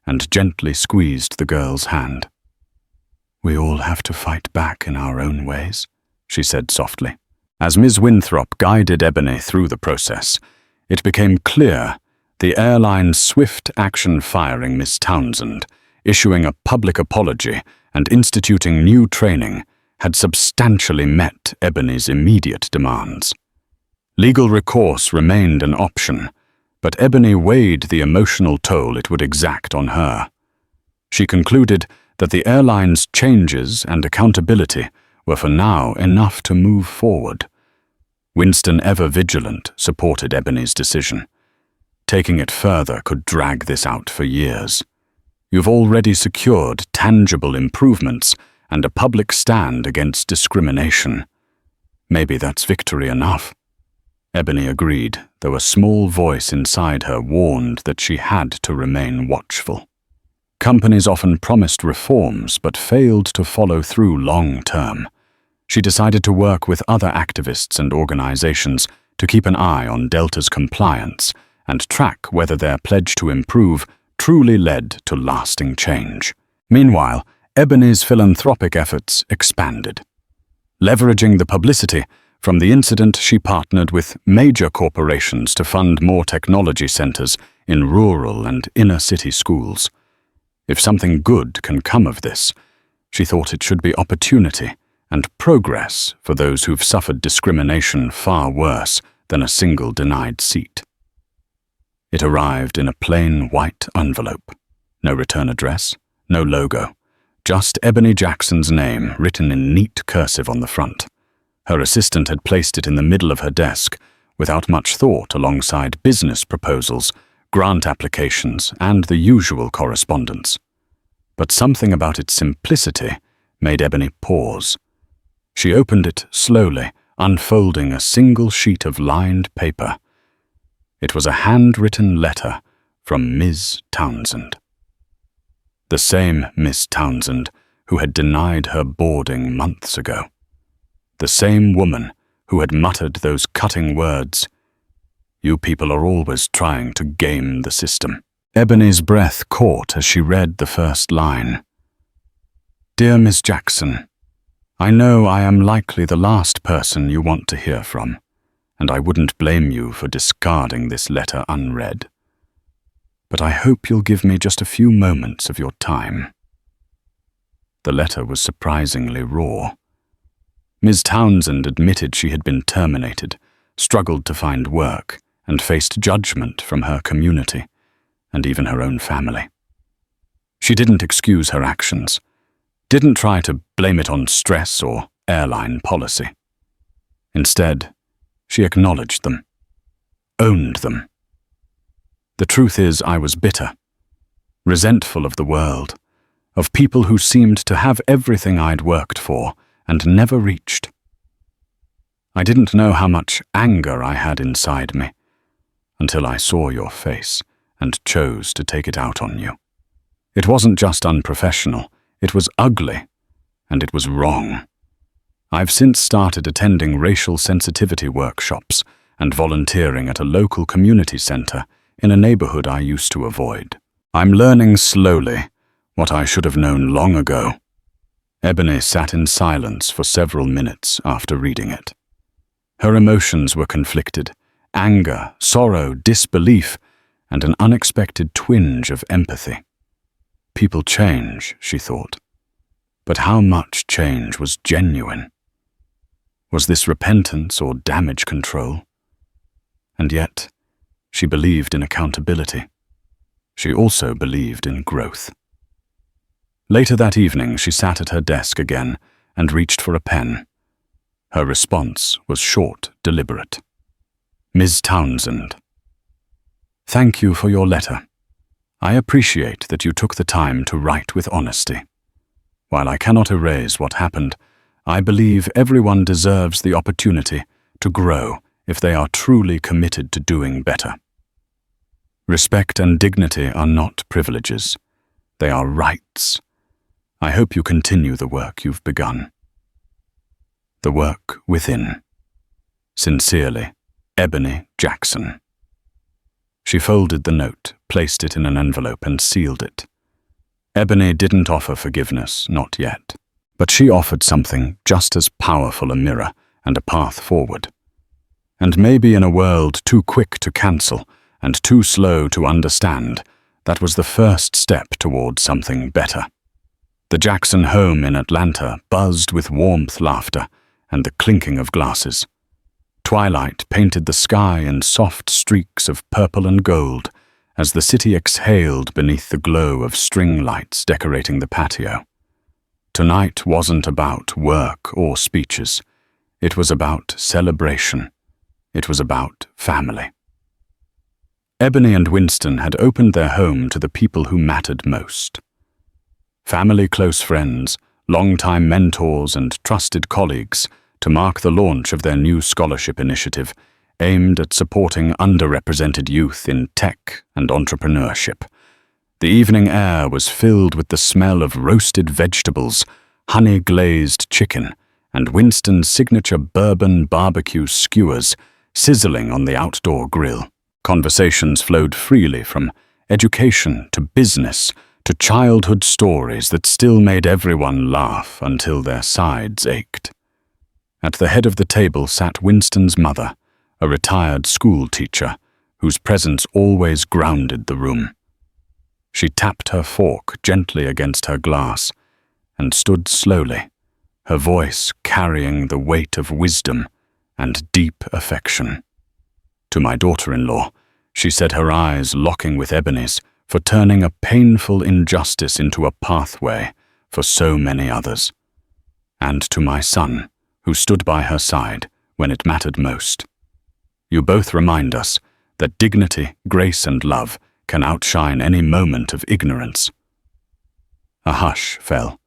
and gently squeezed the girl's hand. "We all have to fight back in our own ways," she said softly. As Ms. Winthrop guided Ebony through the process, it became clear the airline's swift action firing Miss Townsend, issuing a public apology, and instituting new training had substantially met Ebony's immediate demands. Legal recourse remained an option, but Ebony weighed the emotional toll it would exact on her. She concluded that the airline's changes and accountability were for now enough to move forward. Winston, ever vigilant, supported Ebony's decision. Taking it further could drag this out for years. "You've already secured tangible improvements and a public stand against discrimination. Maybe that's victory enough." Ebony agreed, though a small voice inside her warned that she had to remain watchful. Companies often promised reforms but failed to follow through long-term. She decided to work with other activists and organizations to keep an eye on Delta's compliance and track whether their pledge to improve truly led to lasting change. Meanwhile, Ebony's philanthropic efforts expanded. Leveraging the publicity from the incident, she partnered with major corporations to fund more technology centers in rural and inner-city schools. If something good can come of this, she thought it should be opportunity and progress for those who've suffered discrimination far worse than a single denied seat. It arrived in a plain white envelope. No return address, no logo, Just Ebony Jackson's name written in neat cursive on the front. Her assistant had placed it in the middle of her desk, without much thought, alongside business proposals, grant applications, and the usual correspondence. But something about its simplicity made Ebony pause. She opened it slowly, unfolding a single sheet of lined paper. It was a handwritten letter from Ms. Townsend. The same Miss Townsend who had denied her boarding months ago. The same woman who had muttered those cutting words, "You people are always trying to game the system." Ebony's breath caught as she read the first line. "Dear Miss Jackson, I know I am likely the last person you want to hear from, and I wouldn't blame you for discarding this letter unread. But I hope you'll give me just a few moments of your time." The letter was surprisingly raw. Ms. Townsend admitted she had been terminated, struggled to find work, and faced judgment from her community, and even her own family. She didn't excuse her actions, didn't try to blame it on stress or airline policy. Instead, she acknowledged them, owned them. "The truth is, I was bitter, resentful of the world, of people who seemed to have everything I'd worked for and never reached. I didn't know how much anger I had inside me until I saw your face and chose to take it out on you. It wasn't just unprofessional, it was ugly, and it was wrong. I've since started attending racial sensitivity workshops and volunteering at a local community center in a neighborhood I used to avoid. I'm learning slowly what I should have known long ago." Ebony sat in silence for several minutes after reading it. Her emotions were conflicted: anger, sorrow, disbelief, and an unexpected twinge of empathy. People change, she thought. But how much change was genuine? Was this repentance or damage control? And yet, she believed in accountability. She also believed in growth. Later that evening, she sat at her desk again and reached for a pen. Her response was short, deliberate. "Ms. Townsend, thank you for your letter. I appreciate that you took the time to write with honesty. While I cannot erase what happened, I believe everyone deserves the opportunity to grow if they are truly committed to doing better. Respect and dignity are not privileges. They are rights. I hope you continue the work you've begun. The work within. Sincerely, Ebony Jackson." She folded the note, placed it in an envelope, and sealed it. Ebony didn't offer forgiveness, not yet. But she offered something just as powerful: a mirror and a path forward. And maybe in a world too quick to cancel and too slow to understand, that was the first step toward something better. The Jackson home in Atlanta buzzed with warmth, laughter, and the clinking of glasses. Twilight painted the sky in soft streaks of purple and gold as the city exhaled beneath the glow of string lights decorating the patio. Tonight wasn't about work or speeches. It was about celebration. It was about family. Ebony and Winston had opened their home to the people who mattered most. Family, close friends, longtime mentors, and trusted colleagues to mark the launch of their new scholarship initiative aimed at supporting underrepresented youth in tech and entrepreneurship. The evening air was filled with the smell of roasted vegetables, honey-glazed chicken, and Winston's signature bourbon barbecue skewers sizzling on the outdoor grill. Conversations flowed freely from education to business to childhood stories that still made everyone laugh until their sides ached. At the head of the table sat Winston's mother, a retired school teacher whose presence always grounded the room. She tapped her fork gently against her glass and stood slowly, her voice carrying the weight of wisdom and deep affection. To my daughter-in-law, she said, her eyes locking with Ebony's, for turning a painful injustice into a pathway for so many others. And to my son, who stood by her side when it mattered most. You both remind us that dignity, grace, and love can outshine any moment of ignorance. A hush fell,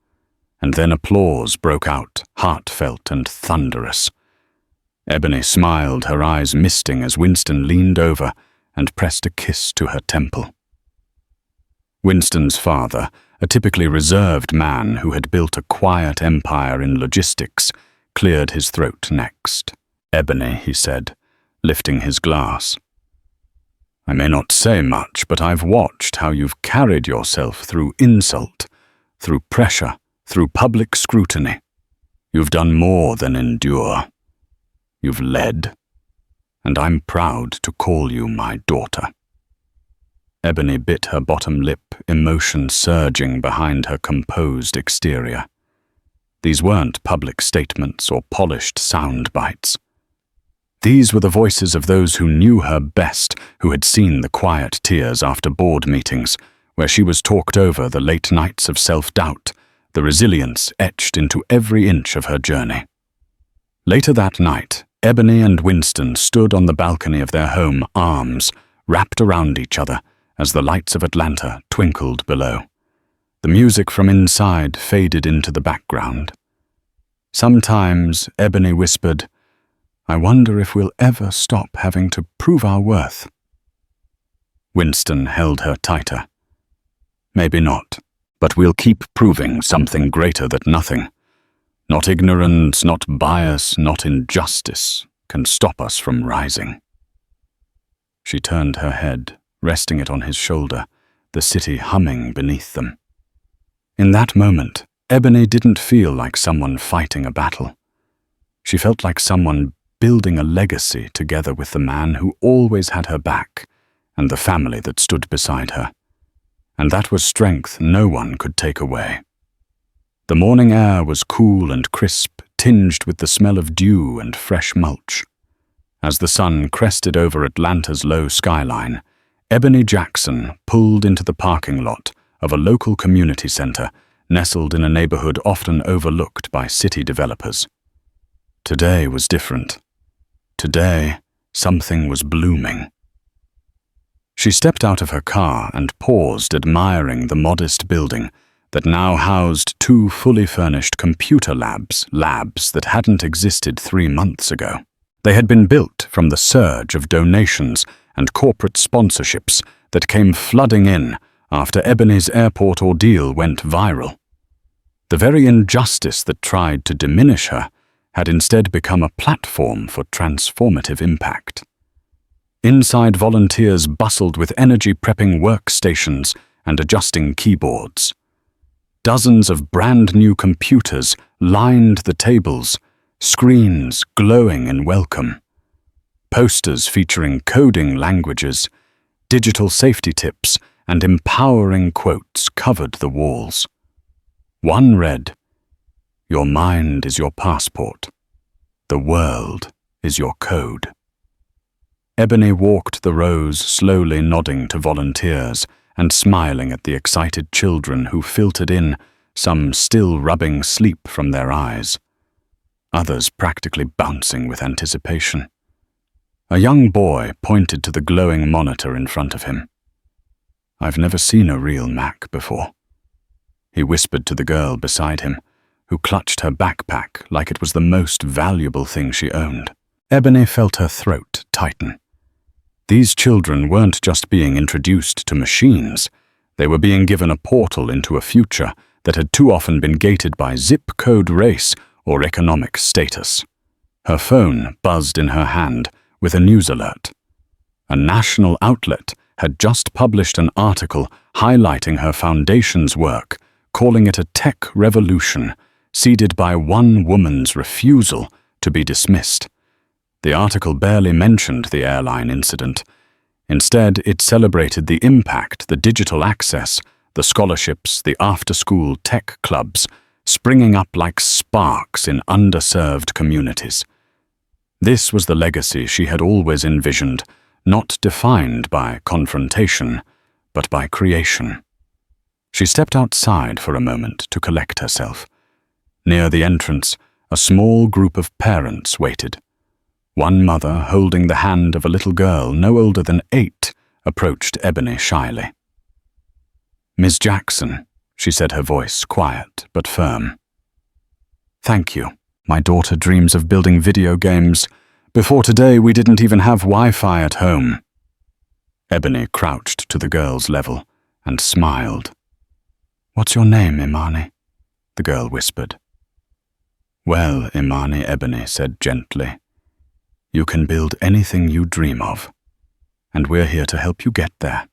and then applause broke out, heartfelt and thunderous. Ebony smiled, her eyes misting as Winston leaned over and pressed a kiss to her temple. Winston's father, a typically reserved man who had built a quiet empire in logistics, cleared his throat next. "Ebony," he said, lifting his glass. "I may not say much, but I've watched how you've carried yourself through insult, through pressure, through public scrutiny. You've done more than endure. You've led, and I'm proud to call you my daughter." Ebony bit her bottom lip, emotion surging behind her composed exterior. These weren't public statements or polished sound bites. These were the voices of those who knew her best, who had seen the quiet tears after board meetings, where she was talked over, the late nights of self-doubt, the resilience etched into every inch of her journey. Later that night, Ebony and Winston stood on the balcony of their home, arms wrapped around each other, as the lights of Atlanta twinkled below. The music from inside faded into the background. Sometimes, Ebony whispered, "I wonder if we'll ever stop having to prove our worth." Winston held her tighter. "Maybe not, but we'll keep proving something greater than nothing. Not ignorance, not bias, not injustice can stop us from rising." She turned her head, resting it on his shoulder, the city humming beneath them. In that moment, Ebony didn't feel like someone fighting a battle. She felt like someone building a legacy together with the man who always had her back and the family that stood beside her. And that was strength no one could take away. The morning air was cool and crisp, tinged with the smell of dew and fresh mulch. As the sun crested over Atlanta's low skyline, Ebony Jackson pulled into the parking lot of a local community center nestled in a neighborhood often overlooked by city developers. Today was different. Today, something was blooming. She stepped out of her car and paused, admiring the modest building that now housed 2 fully furnished computer labs that hadn't existed 3 months ago. They had been built from the surge of donations and corporate sponsorships that came flooding in after Ebony's airport ordeal went viral. The very injustice that tried to diminish her had instead become a platform for transformative impact. Inside, volunteers bustled with energy-prepping workstations and adjusting keyboards. Dozens of brand-new computers lined the tables, screens glowing in welcome. Posters featuring coding languages, digital safety tips, and empowering quotes covered the walls. One read, "Your mind is your passport. The world is your code." Ebony walked the rows, slowly nodding to volunteers and smiling at the excited children who filtered in, some still rubbing sleep from their eyes, others practically bouncing with anticipation. A young boy pointed to the glowing monitor in front of him. "I've never seen a real Mac before," he whispered to the girl beside him, who clutched her backpack like it was the most valuable thing she owned. Ebony felt her throat tighten. These children weren't just being introduced to machines, they were being given a portal into a future that had too often been gated by zip code race or economic status. Her phone buzzed in her hand with a news alert. A national outlet had just published an article highlighting her foundation's work, calling it a tech revolution, seeded by one woman's refusal to be dismissed. The article barely mentioned the airline incident. Instead, it celebrated the impact, the digital access, the scholarships, the after-school tech clubs, springing up like sparks in underserved communities. This was the legacy she had always envisioned, not defined by confrontation, but by creation. She stepped outside for a moment to collect herself. Near the entrance, a small group of parents waited. One mother, holding the hand of a little girl no older than 8, approached Ebony shyly. "Ms. Jackson," she said, her voice quiet but firm. "Thank you. My daughter dreams of building video games. Before today, we didn't even have Wi-Fi at home." Ebony crouched to the girl's level and smiled. "What's your name, Imani?" the girl whispered. "Well, Imani," Ebony said gently, "you can build anything you dream of, and we're here to help you get there."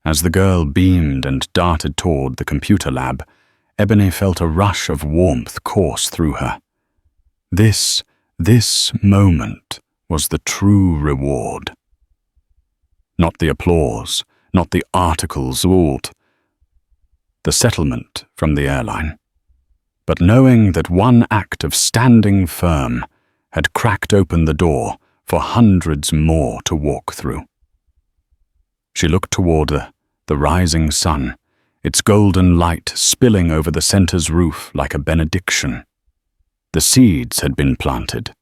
As the girl beamed and darted toward the computer lab, Ebony felt a rush of warmth course through her. This moment was the true reward. Not the applause, not the articles, the settlement from the airline, but knowing that one act of standing firm had cracked open the door for hundreds more to walk through. She looked toward the rising sun, its golden light spilling over the center's roof like a benediction. The seeds had been planted,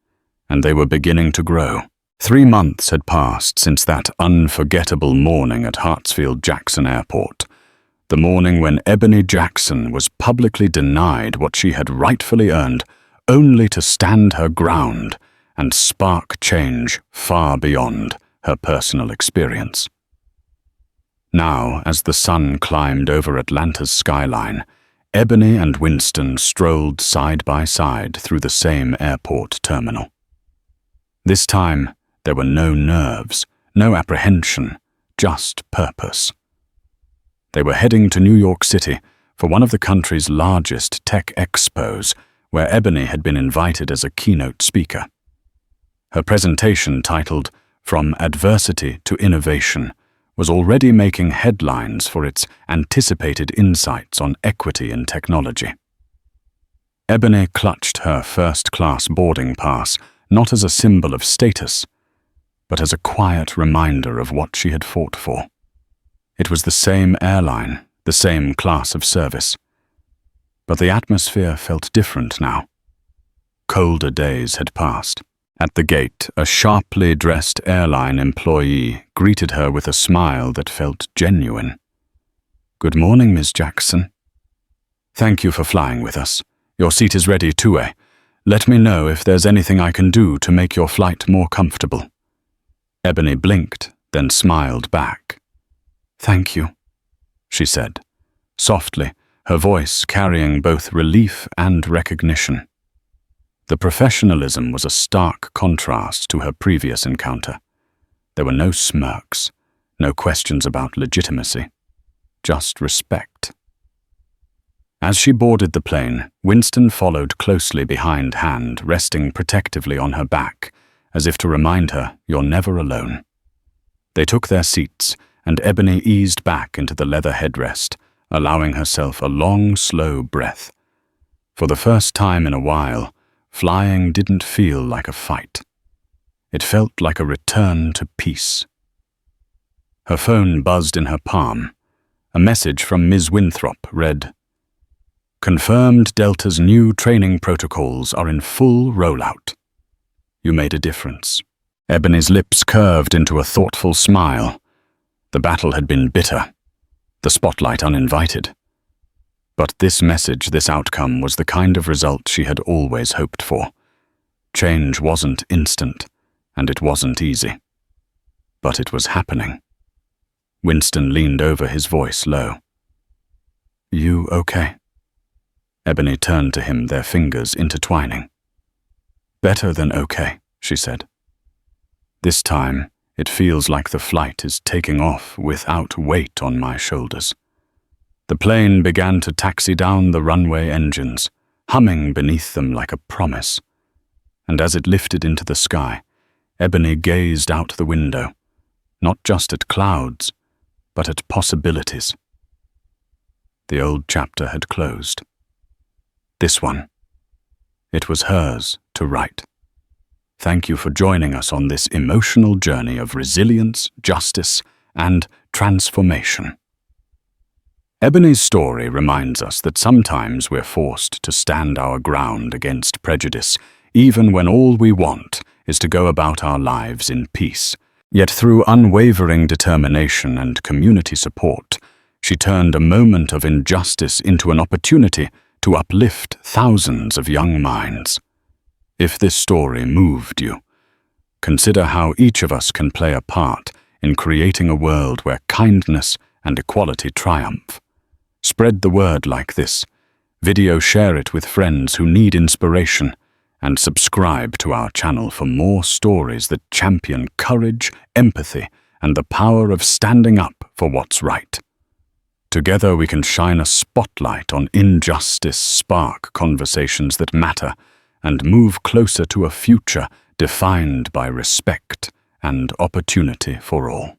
and they were beginning to grow. 3 months had passed since that unforgettable morning at Hartsfield-Jackson Airport, the morning when Ebony Jackson was publicly denied what she had rightfully earned, only to stand her ground and spark change far beyond her personal experience. Now, as the sun climbed over Atlanta's skyline, Ebony and Winston strolled side by side through the same airport terminal. This time, there were no nerves, no apprehension, just purpose. They were heading to New York City for one of the country's largest tech expos, where Ebony had been invited as a keynote speaker. Her presentation, titled "From Adversity to Innovation," was already making headlines for its anticipated insights on equity in technology. Ebony clutched her first-class boarding pass not as a symbol of status, but as a quiet reminder of what she had fought for. It was the same airline, the same class of service. But the atmosphere felt different now. Colder days had passed. At the gate, a sharply dressed airline employee greeted her with a smile that felt genuine. "Good morning, Ms. Jackson. Thank you for flying with us. Your seat is ready, too. Let me know if there's anything I can do to make your flight more comfortable." Ebony blinked, then smiled back. "Thank you," she said, softly, her voice carrying both relief and recognition. The professionalism was a stark contrast to her previous encounter. There were no smirks, no questions about legitimacy, just respect. As she boarded the plane, Winston followed closely behind, hand resting protectively on her back, as if to remind her, "You're never alone." They took their seats, and Ebony eased back into the leather headrest, allowing herself a long, slow breath. For the first time in a while, flying didn't feel like a fight. It felt like a return to peace. Her phone buzzed in her palm. A message from Ms. Winthrop read, "Confirmed Delta's new training protocols are in full rollout. You made a difference." Ebony's lips curved into a thoughtful smile. The battle had been bitter, the spotlight uninvited. But this message, this outcome, was the kind of result she had always hoped for. Change wasn't instant, and it wasn't easy. But it was happening. Winston leaned over, his voice low. "You okay?" Ebony turned to him, their fingers intertwining. "Better than okay," she said. "This time, it feels like the flight is taking off without weight on my shoulders." The plane began to taxi down the runway engines, humming beneath them like a promise. And as it lifted into the sky, Ebony gazed out the window, not just at clouds, but at possibilities. The old chapter had closed. This one. It was hers to write. Thank you for joining us on this emotional journey of resilience, justice, and transformation. Ebony's story reminds us that sometimes we're forced to stand our ground against prejudice, even when all we want is to go about our lives in peace. Yet through unwavering determination and community support, she turned a moment of injustice into an opportunity to uplift thousands of young minds. If this story moved you, consider how each of us can play a part in creating a world where kindness and equality triumph. Spread the word like this, share it with friends who need inspiration, and subscribe to our channel for more stories that champion courage, empathy, and the power of standing up for what's right. Together we can shine a spotlight on injustice, spark conversations that matter, and move closer to a future defined by respect and opportunity for all.